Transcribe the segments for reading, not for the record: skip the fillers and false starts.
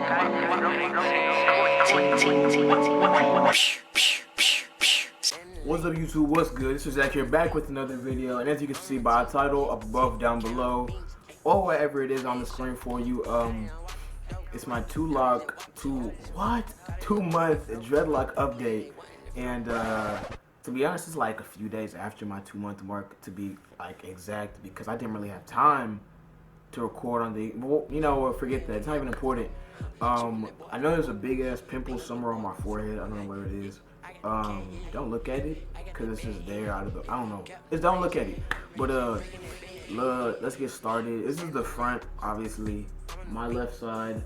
What's up, YouTube? What's good? This is Zach here, back with another video, and as you can see by the title up above, down below, or wherever it is on the screen for you, it's my 2-month dreadlock update. And to be honest, it's like a few days after my 2-month mark, to be like exact, because I didn't really have time to record on the, well, you know what, forget that, it's not even important. I know there's a big ass pimple somewhere on my forehead. I don't know where it is. Don't look at it, because it's just there out of the, I don't know, just don't look at it. But let's get started. This is the front, obviously, my left side,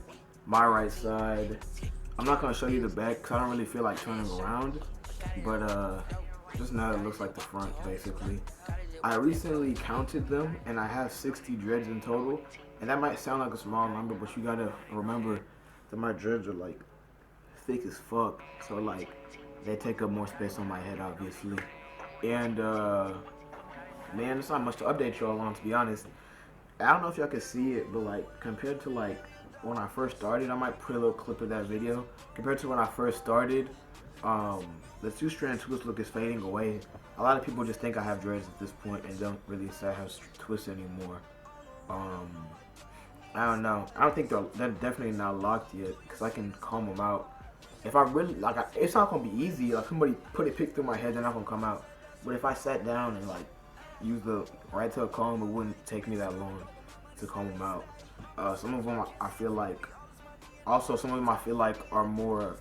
my right side. I'm not gonna show you the back because I don't really feel like turning around, but just now it looks like the front, basically. I recently counted them, and I have 60 dreads in total, and that might sound like a small number, but you gotta remember that my dreads are like thick as fuck, so like they take up more space on my head, obviously. And man, there's not much to update y'all on, to be honest. I don't know if y'all can see it, but like compared to like when I first started, I might put a little clip of that video. Compared to when I first started, the 2-strand twist look is fading away. A lot of people just think I have dreads at this point and don't really say I have twists anymore. I don't know. I don't think they're definitely not locked yet, because I can comb them out. If I really, like, it's not gonna be easy. Like, somebody put a pick through my head, they're not gonna come out. But if I sat down and like use the right tail comb, it wouldn't take me that long to comb them out. Some of them I feel like, also some of them I feel like are more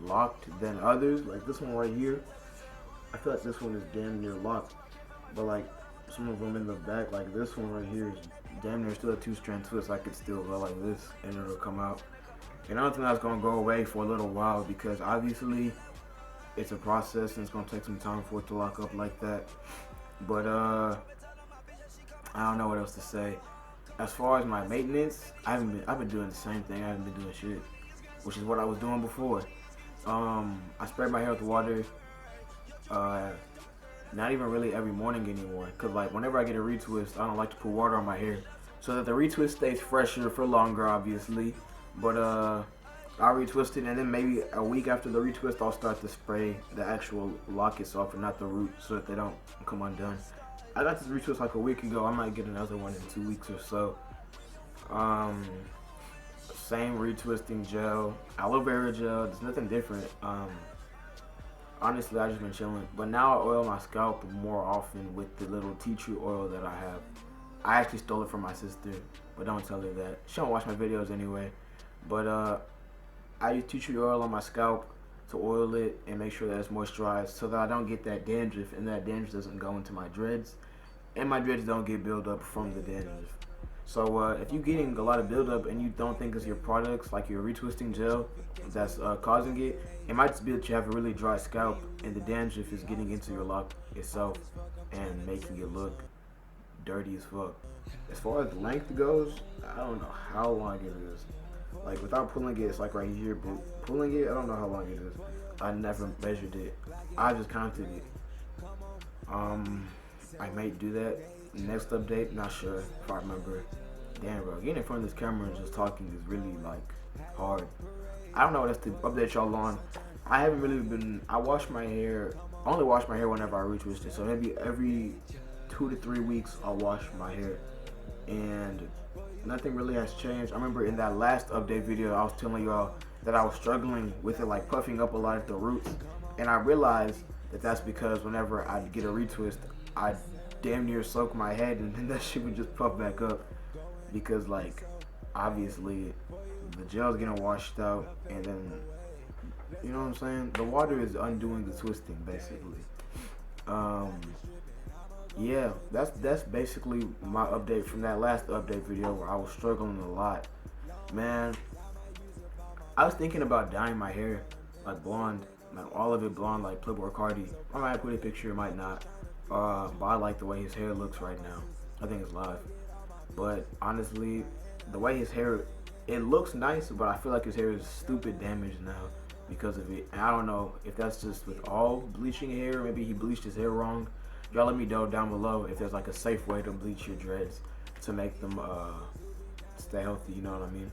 locked than others. Like this one right here, I feel like this one is damn near locked. But like some of them in the back, like this one right here is damn near still a 2-strand twist. I could still go like this and it'll come out. And I don't think that's gonna go away for a little while, because obviously it's a process and it's gonna take some time for it to lock up like that. But I don't know what else to say. As far as my maintenance, I've been doing the same thing. I haven't been doing shit, which is what I was doing before. I spray my hair with water. Not even really every morning anymore, cause like whenever I get a retwist, I don't like to put water on my hair, so that the retwist stays fresher for longer, obviously. But I'll retwist it, and then maybe a week after the retwist, I'll start to spray the actual lock itself and not the root, so that they don't come undone. I got this retwist like a week ago. I might get another one in 2 weeks or so. Same retwisting gel, aloe vera gel. There's nothing different. Honestly, I just been chilling. But now I oil my scalp more often with the little tea tree oil that I have. I actually stole it from my sister, but don't tell her that. She don't watch my videos anyway. But I use tea tree oil on my scalp to oil it and make sure that it's moisturized, so that I don't get that dandruff, and that dandruff doesn't go into my dreads, and my dreads don't get built up from the dandruff. So if you're getting a lot of buildup and you don't think it's your products, like your retwisting gel, that's causing it, it might just be that you have a really dry scalp and the dandruff is getting into your lock itself and making it look dirty as fuck. As far as length goes, I don't know how long it is. Like without pulling it, it's like right here, but pulling it, I don't know how long it is. I never measured it. I just counted it. I might do that next update, not sure if I remember. Damn, bro, getting in front of this camera and just talking is really like hard. I don't know what else to update y'all on. I haven't really been, I only wash my hair whenever I retwist it, so maybe every 2 to 3 weeks I'll wash my hair, and nothing really has changed. I remember in that last update video I was telling y'all that I was struggling with it, like puffing up a lot at the roots, and I realized that that's because whenever I get a retwist, I damn near soak my head, and then that shit would just puff back up, because like obviously the gel's getting washed out, and then, you know what I'm saying, the water is undoing the twisting, basically. Yeah, that's basically my update from that last update video where I was struggling a lot. Man, I was thinking about dyeing my hair like blonde, like all of it blonde, like Playboy Cardi. I might put a picture, might not. But I like the way his hair looks right now. I think it's live. But honestly, the way his hair, it looks nice, but I feel like his hair is stupid damaged now because of it. And I don't know if that's just with all bleaching hair. Maybe he bleached his hair wrong. Y'all let me know down below if there's like a safe way to bleach your dreads to make them stay healthy, you know what I mean?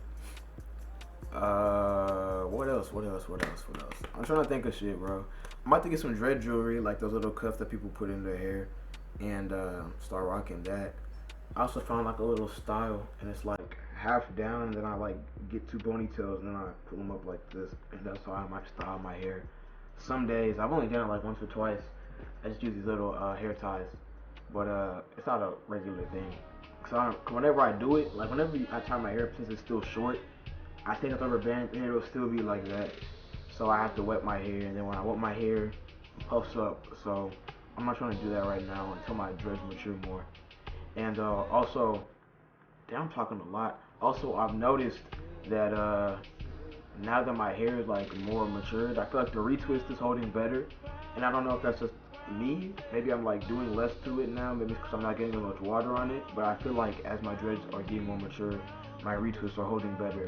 What else? What else? What else? What else? I'm trying to think of shit, bro. I'm about to get some dread jewelry, like those little cuffs that people put in their hair, and start rocking that. I also found like a little style, and it's like half down, and then I like get two ponytails, and then I pull them up like this, and that's how I might style my hair. Some days I've only done it like once or twice. I just use these little hair ties, but it's not a regular thing. So whenever I do it, like whenever I tie my hair up, since it's still short, I take a rubber band, and it'll still be like that. So I have to wet my hair, and then when I wet my hair, it puffs up. So I'm not trying to do that right now until my dreads mature more. And also, damn, I'm talking a lot. Also, I've noticed that now that my hair is like more matured, I feel like the retwist is holding better. And I don't know if that's just me. Maybe I'm like doing less to it now. Maybe it's because I'm not getting as much water on it. But I feel like as my dreads are getting more mature, my retwists are holding better,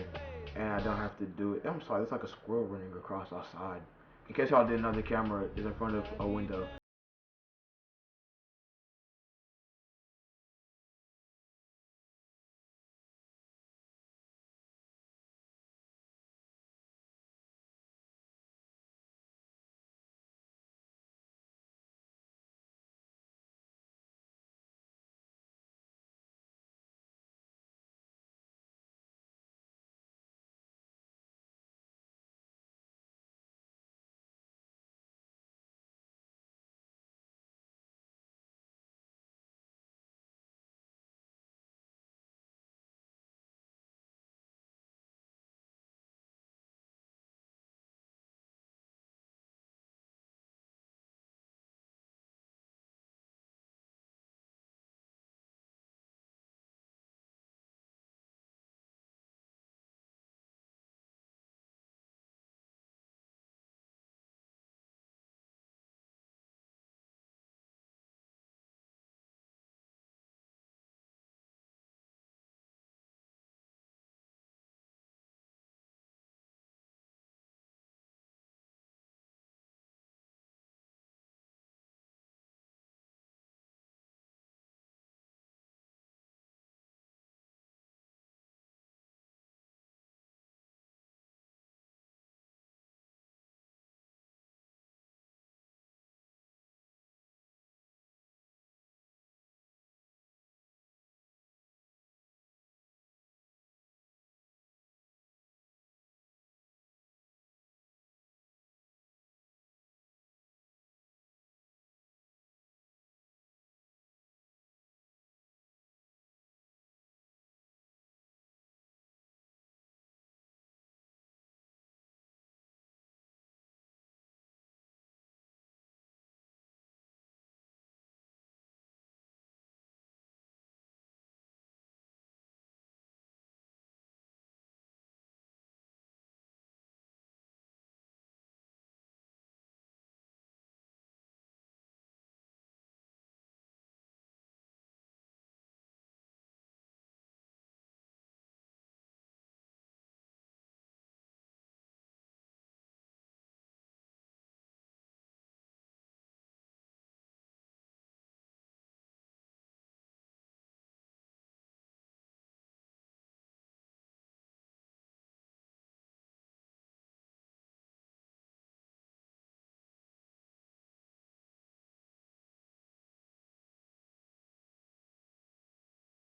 and I don't have to do it. I'm sorry, it's like a squirrel running across outside. In case y'all didn't know, the camera is in front of a window.